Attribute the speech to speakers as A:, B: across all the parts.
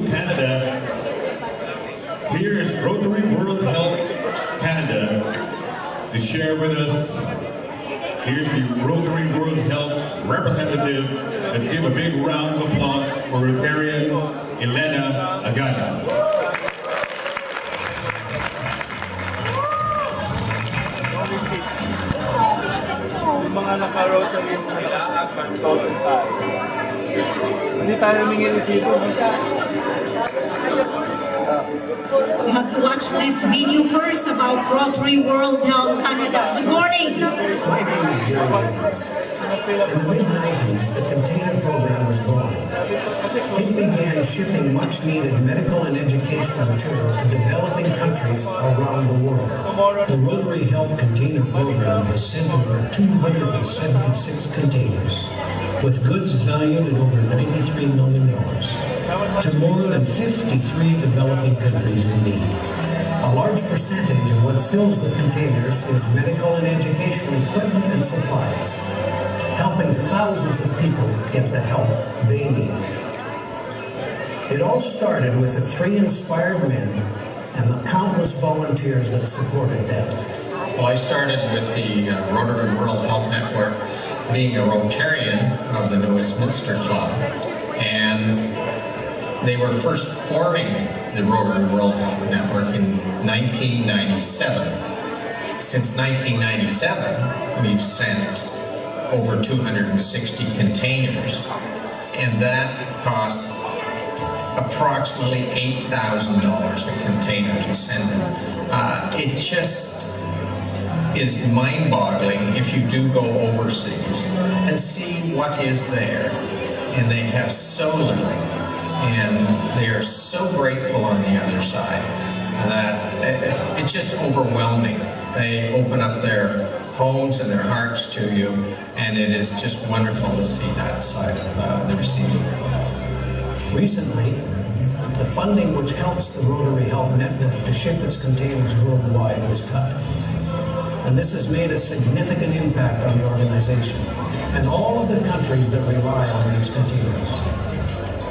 A: Canada. Here is Rotary World Health Canada to share with us. Here's the Rotary World Health representative. Let's give a big round of applause for Rotarian Elena Agala.
B: Mga naka-rotary yung Lahug, total tayo. Hindi tayo mingin dito.
C: We have to watch this video first about Rotary World Health Canada. Good morning.
D: My name is Gary Williams. In the mid-90s, the container program was born. It began shipping much-needed medical and educational material to developing countries around the world. The Rotary Help Container Program has sent over 276 containers, with goods valued at over $93 million, to more than 53 developing countries in need. A large percentage of what fills the containers is medical and educational equipment and supplies, helping thousands of people get the help they need. It all started with the 3 inspired men and the countless volunteers that supported them.
E: Well, I started with the Rotary World Health Network, being a Rotarian of the New Westminster Club, and they were first forming the Rotary World Health Network in 1997. Since 1997, we've sent over 260 containers, and that costs approximately $8,000 a container to send them. It just is mind-boggling if you do go overseas and see what is there, and they have so little, and they are so grateful on the other side that it's just overwhelming. They open up their homes and their hearts to you, and it is just wonderful to see that side of the receiving.
D: Recently, the funding which helps the Rotary Help Network to ship its containers worldwide was cut. And this has made a significant impact on the organization and all of the countries that rely on these containers.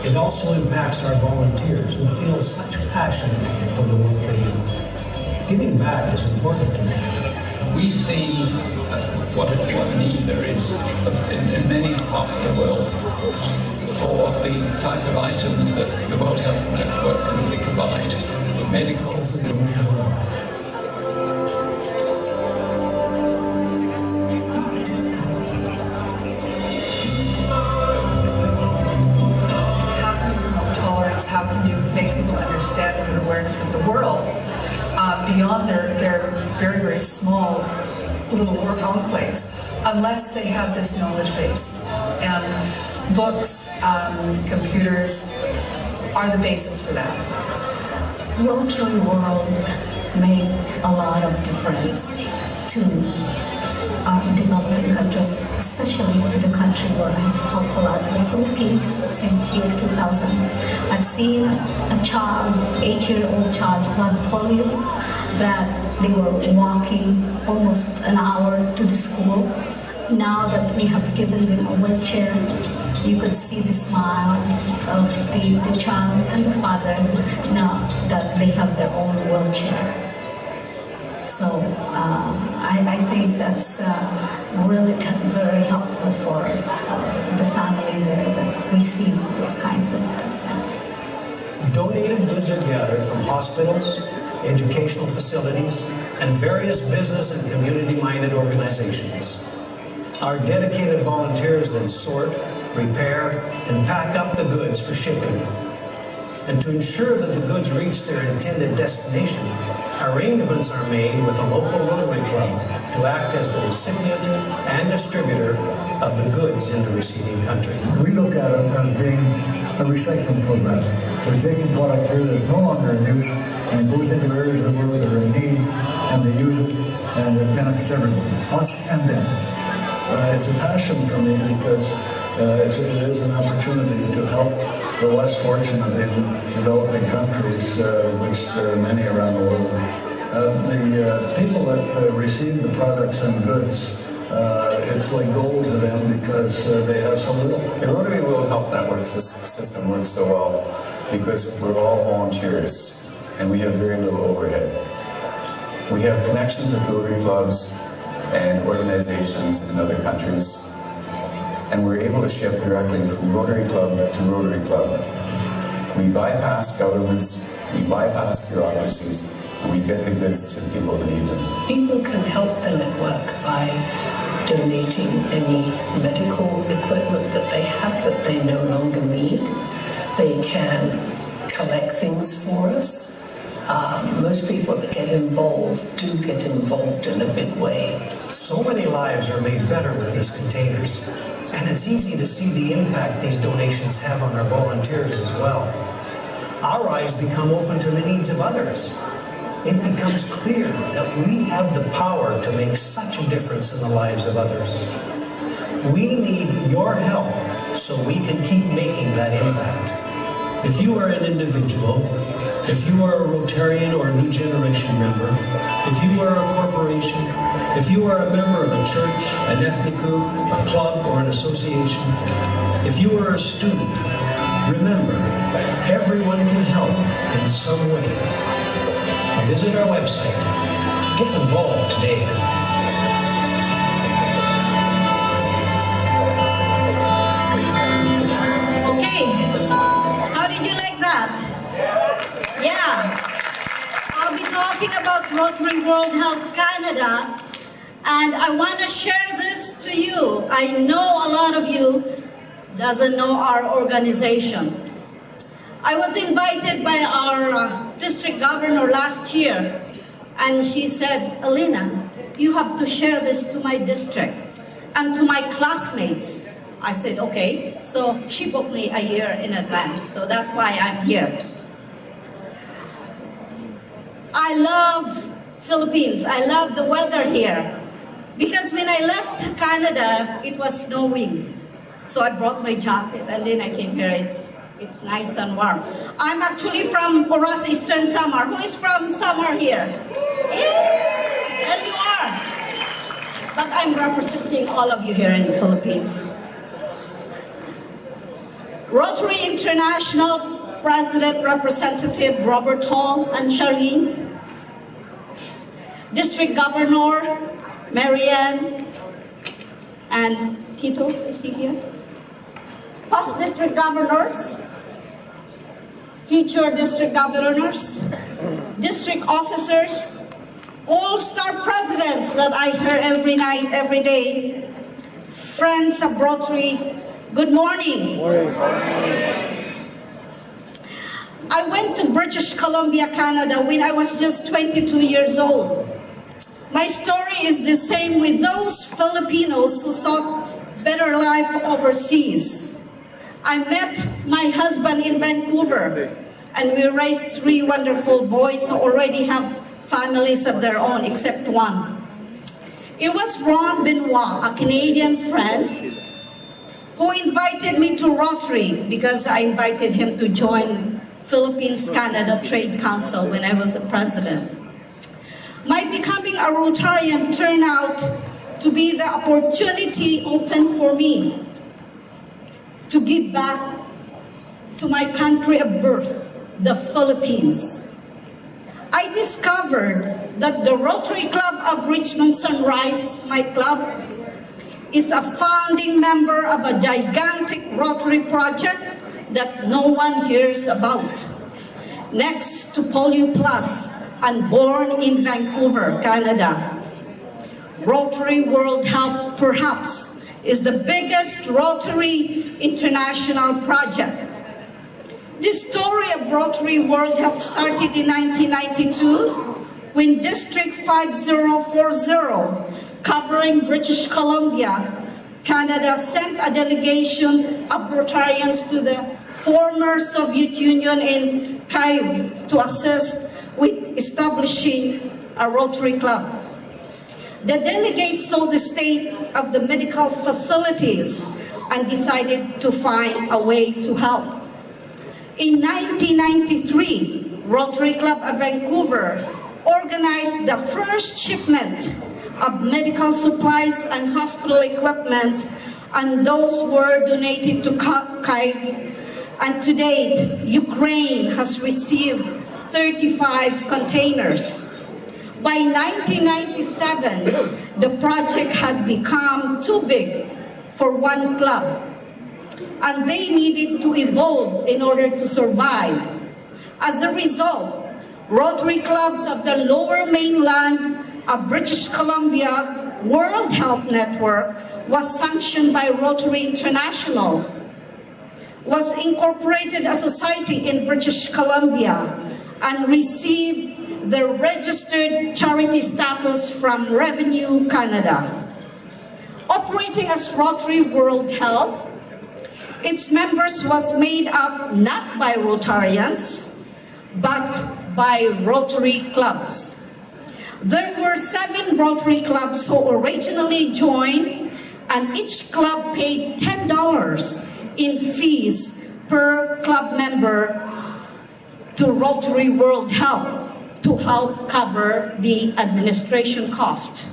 D: It also impacts our volunteers who feel such passion for the work they do. Giving back is important to me.
F: We see what need there is in many parts of the world for the type of items that the World Health Network can really provide. Medical.
G: How can you make people understand and awareness of the world beyond their very, very small little work enclaves, unless they have this knowledge base. And books, computers are the basis for that.
C: Rotary World made a lot of difference to developing countries, especially to the country where I've helped a lot, the Philippines, since year 2000. I've seen a child, 8-year-old child, who had polio, that they were walking almost an hour to the school. Now that we have given them a wheelchair, you could see the smile of the child and the father now that they have their own wheelchair. So I think that's really very helpful for the family there that receive those kinds of equipment.
D: Donated goods are gathered from hospitals, educational facilities, and various business and community-minded organizations. Our dedicated volunteers then sort, repair, and pack up the goods for shipping. And to ensure that the goods reach their intended destination, arrangements are made with a local Rotary Club to act as the recipient and distributor of the goods in the receiving country.
H: We look at it as being a recycling program. We're taking product here that's no longer in use, and it goes into areas of the world that are in need, and they use it, and it benefits everyone, us and them.
I: It's a passion for me because it is an opportunity to help the less fortunate in developing countries, which there are many around the world. The people that receive the products and goods, it's like gold to them because they have so little.
J: The Rotary World Health Network system works so well because we're all volunteers and we have very little overhead. We have connections with Rotary clubs and organizations in other countries, and we're able to ship directly from Rotary Club to Rotary Club. We bypass governments, we bypass bureaucracies, and we get the goods to the people who need them.
K: People can help the network by donating any medical equipment that they have that they no longer need. They can collect things for us. Most people that get involved do get involved in a big way.
D: So many lives are made better with these containers, and it's easy to see the impact these donations have on our volunteers as well. Our eyes become open to the needs of others. It becomes clear that we have the power to make such a difference in the lives of others. We need your help so we can keep making that impact. If you are an individual, if you are a Rotarian or a New Generation member, if you are a corporation, if you are a member of a church, an ethnic group, a club, or an association, if you are a student, remember, everyone can help in some way. Visit our website. Get involved today.
L: Okay, how did you like that? Yeah, I'll be talking about Rotary World Health Canada, and I want to share this to you. I know a lot of you doesn't know our organization. I was invited by our district governor last year, and she said, Elena, you have to share this to my district and to my classmates. I said, okay. So she booked me a year in advance, so that's why I'm here. I love Philippines. I love the weather here. Because when I left Canada, it was snowing. So I brought my jacket, and then I came here. It's nice and warm. I'm actually from Oras, Eastern Samar. Who is from Samar here? Yeah, there you are. But I'm representing all of you here in the Philippines. Rotary International President Representative Robert Hall and Charlene, District Governor Marianne and Tito, is he here? Past district governors, future district governors, district officers, all-star presidents that I hear every night, every day, friends of Rotary, good morning. I went to British Columbia, Canada when I was just 22 years old. My story is the same with those Filipinos who sought better life overseas. I met my husband in Vancouver, and we raised 3 wonderful boys who already have families of their own, except one. It was Ron Benoit, a Canadian friend, who invited me to Rotary because I invited him to join Philippines-Canada Trade Council when I was the president. My becoming a Rotarian turned out to be the opportunity open for me to give back to my country of birth, the Philippines. I discovered that the Rotary Club of Richmond Sunrise, my club, is a founding member of a gigantic Rotary project that no one hears about. Next to Polio Plus, and born in Vancouver, Canada. Rotary World Health, perhaps, is the biggest Rotary international project. The story of Rotary World Health started in 1992 when District 5040, covering British Columbia, Canada, sent a delegation of Rotarians to the former Soviet Union in Kyiv to assist with establishing a Rotary Club. The delegates saw the state of the medical facilities and decided to find a way to help. In 1993, Rotary Club of Vancouver organized the first shipment of medical supplies and hospital equipment, and those were donated to Kyiv And to date, Ukraine has received 35 containers. By 1997, the project had become too big for one club, and they needed to evolve in order to survive. As a result, Rotary clubs of the Lower Mainland of British Columbia World Health Network was sanctioned by Rotary International, was incorporated a society in British Columbia, and received the registered charity status from Revenue Canada. Operating as Rotary World Health, its members was made up not by Rotarians, but by Rotary clubs. There were 7 Rotary clubs who originally joined, and each club paid $10 in fees per club member to Rotary World Health to help cover the administration cost.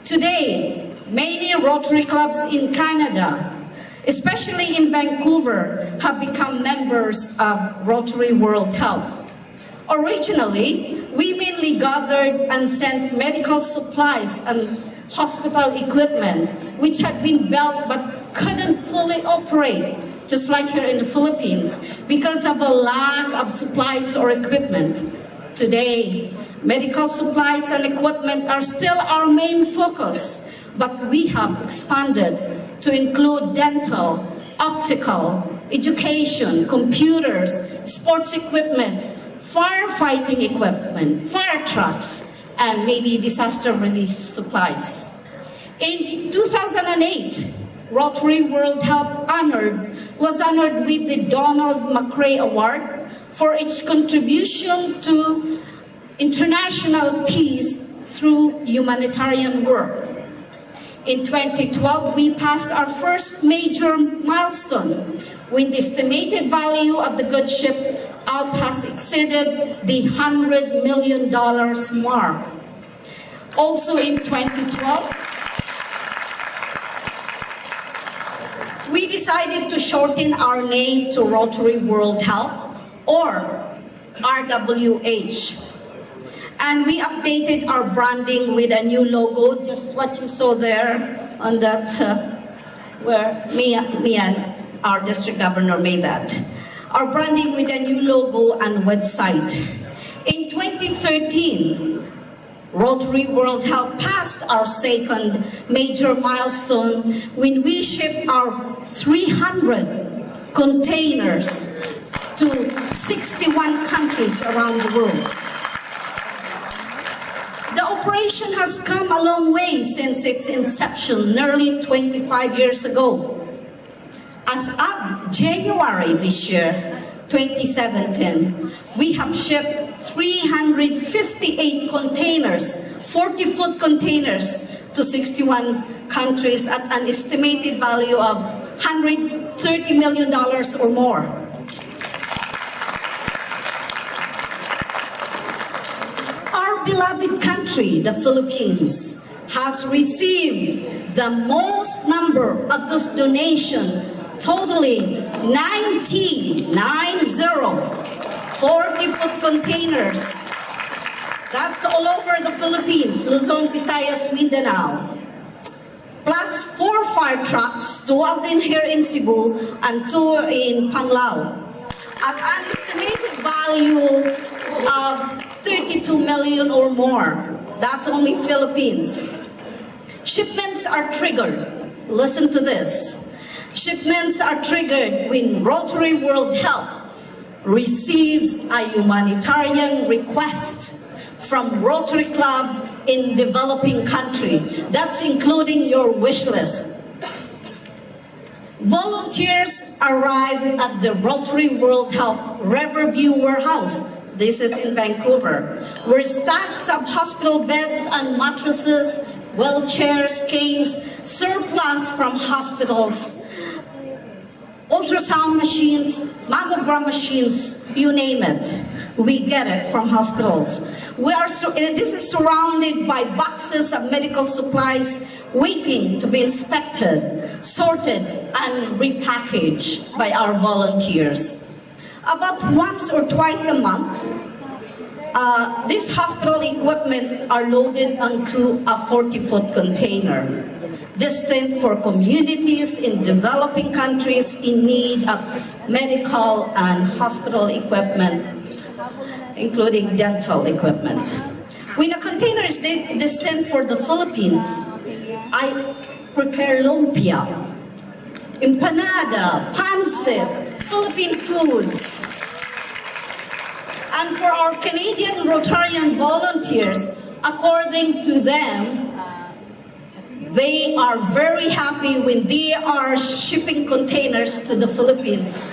L: Today, many Rotary clubs in Canada, especially in Vancouver, have become members of Rotary World Health. Originally, we mainly gathered and sent medical supplies and hospital equipment, which had been built but couldn't fully operate, just like here in the Philippines, because of a lack of supplies or equipment. Today, medical supplies and equipment are still our main focus, but we have expanded to include dental, optical, education, computers, sports equipment, firefighting equipment, fire trucks, and maybe disaster relief supplies. In 2008, Rotary World Health was honored with the Donald McRae Award for its contribution to international peace through humanitarian work. In 2012, we passed our first major milestone when the estimated value of the good ship out has exceeded the $100 million mark. Also in 2012, we decided to shorten our name to Rotary World Health, or RWH. And we updated our branding with a new logo, just what you saw there on that, where me and our district governor made that. Our branding with a new logo and website. In 2013, Rotary World Health passed our second major milestone when we shipped our 300 containers to 61 countries around the world. The operation has come a long way since its inception nearly 25 years ago. As of January this year, 2017, we have shipped 358 containers, 40-foot containers, to 61 countries at an estimated value of $130 million or more. Our beloved country, the Philippines, has received the most number of those donations, totaling 90 40-foot containers. That's all over the Philippines, Luzon, Visayas, Mindanao. Plus 4 fire trucks, 2 of them here in Cebu and 2 in Panglao, at an estimated value of 32 million or more. That's only Philippines. Shipments are triggered. Listen to this. Shipments are triggered when Rotary World Health receives a humanitarian request from Rotary Club in developing country. That's including your wish list. Volunteers arrive at the Rotary World Health Riverview Warehouse. This is in Vancouver, where stacks of hospital beds and mattresses, wheelchairs, canes, surplus from hospitals, ultrasound machines, mammogram machines, you name it. We get it from hospitals. This is surrounded by boxes of medical supplies, waiting to be inspected, sorted, and repackaged by our volunteers. About once or twice a month, these hospital equipment are loaded onto a 40-foot container, destined for communities in developing countries in need of medical and hospital equipment, including dental equipment. When a container is destined for the Philippines, I prepare lumpia, empanada, pancit, Philippine foods. And for our Canadian Rotarian volunteers, according to them, they are very happy when they are shipping containers to the Philippines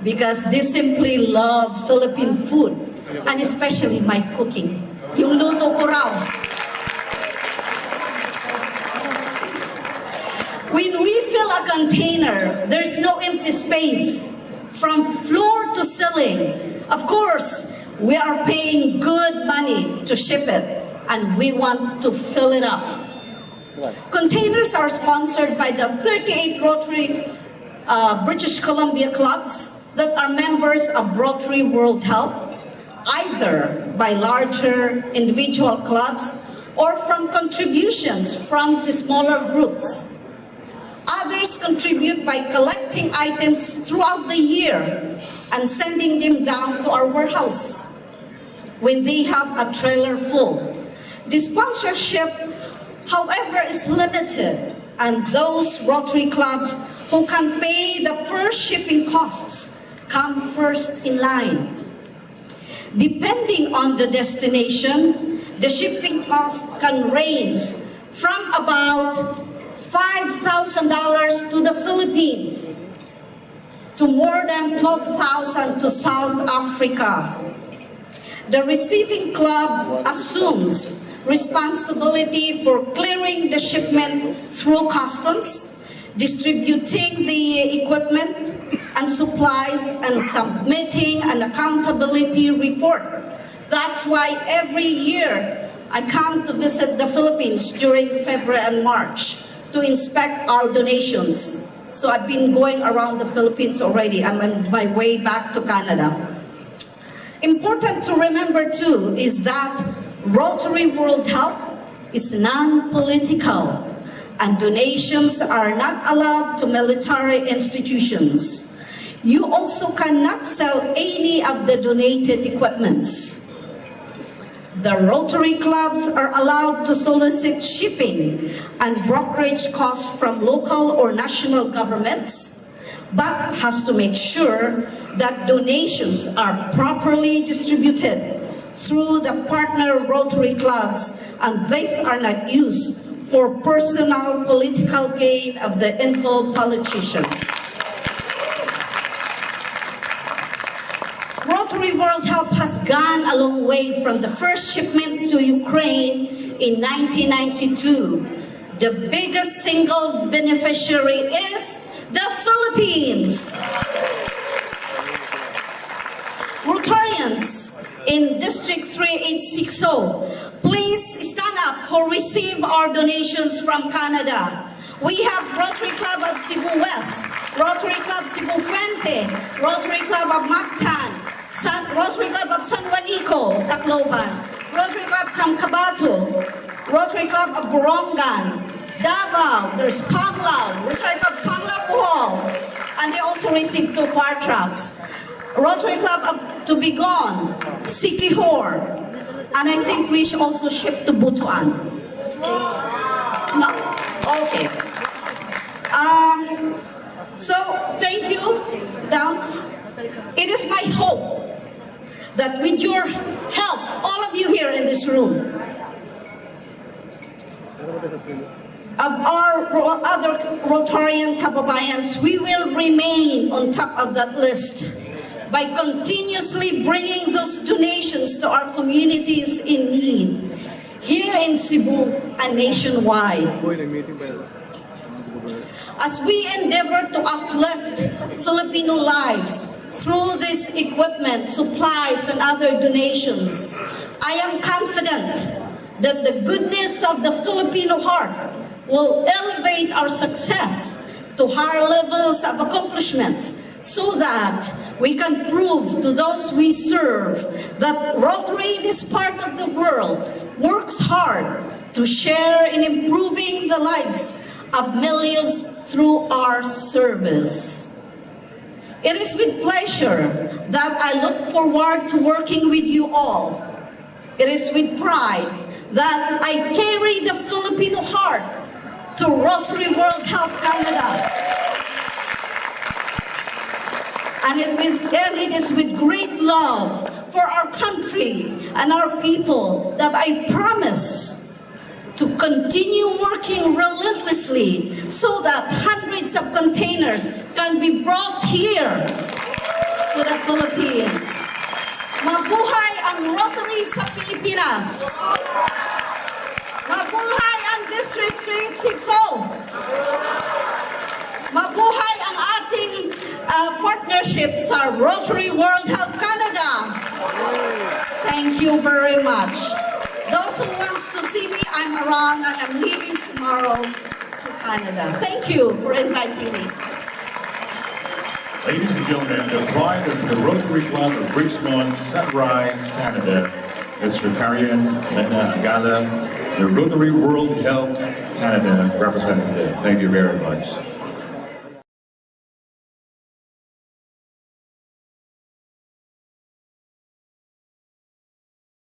L: because they simply love Philippine food, and especially my cooking. Yung luto ko raw. When we fill a container, there's no empty space from floor to ceiling. Of course, we are paying good money to ship it, and we want to fill it up. Containers are sponsored by the 38 Rotary British Columbia clubs that are members of Rotary World Help, either by larger individual clubs or from contributions from the smaller groups. Others contribute by collecting items throughout the year and sending them down to our warehouse when they have a trailer full. The sponsorship, however, is limited, and those Rotary clubs who can pay the first shipping costs come first in line. Depending on the destination, the shipping cost can range from about $5,000 to the Philippines to more than $12,000 to South Africa. The receiving club assumes responsibility for clearing the shipment through customs, distributing the equipment and supplies, and submitting an accountability report. That's why every year I come to visit the Philippines during February and March to inspect our donations. So I've been going around the Philippines already. I'm on my way back to Canada. Important to remember too is that Rotary World Help is non-political, and donations are not allowed to military institutions. You also cannot sell any of the donated equipments. The Rotary clubs are allowed to solicit shipping and brokerage costs from local or national governments, but has to make sure that donations are properly distributed through the partner Rotary clubs, and these are not used for personal political gain of the involved politician. Rotary World Help has gone a long way from the first shipment to Ukraine in 1992. The biggest single beneficiary is the Philippines. Rotarians in District 3860, please stand up who receive our donations from Canada. We have Rotary Club of Cebu West, Rotary Club Cebu Fuente, Rotary Club of Mactan, Rotary Club of San Juanico, Tacloban, Rotary Club Camcabato, Rotary Club of Borongan, Davao, there's Panglao, Rotary Club Panglao Bohol, and they also received 2 fire trucks. Rotary Club of Tubigon, Siquijor, and I think we should also ship to Butuan. No? Okay. So, thank you. Sit down. It is my hope that with your help, all of you here in this room, of our other Rotarian kababayans, we will remain on top of that list by continuously bringing those donations to our communities in need, here in Cebu and nationwide. As we endeavor to uplift Filipino lives through this equipment, supplies, and other donations, I am confident that the goodness of the Filipino heart will elevate our success to higher levels of accomplishments so that we can prove to those we serve that Rotary, this part of the world, works hard to share in improving the lives of millions through our service. It is with pleasure that I look forward to working with you all. It is with pride that I carry the Filipino heart to Rotary World Help Canada. And it is with great love for our country and our people that I promise to continue working relentlessly so that hundreds of containers can be brought here to the Philippines. Mabuhay ang Rotary sa Pilipinas! Mabuhay ang District 360! Mabuhay ang ating partnership sa Rotary World Help Canada! Thank you very much. Those who wants to see me, I'm around and I'm leaving tomorrow to Canada. Thank you for inviting me.
A: Ladies and gentlemen, the pride of the Rotary Club of Richmond, Sunrise, Canada, is Rotarian Elena Agala, the Rotary World Help Canada representative. Thank you very much.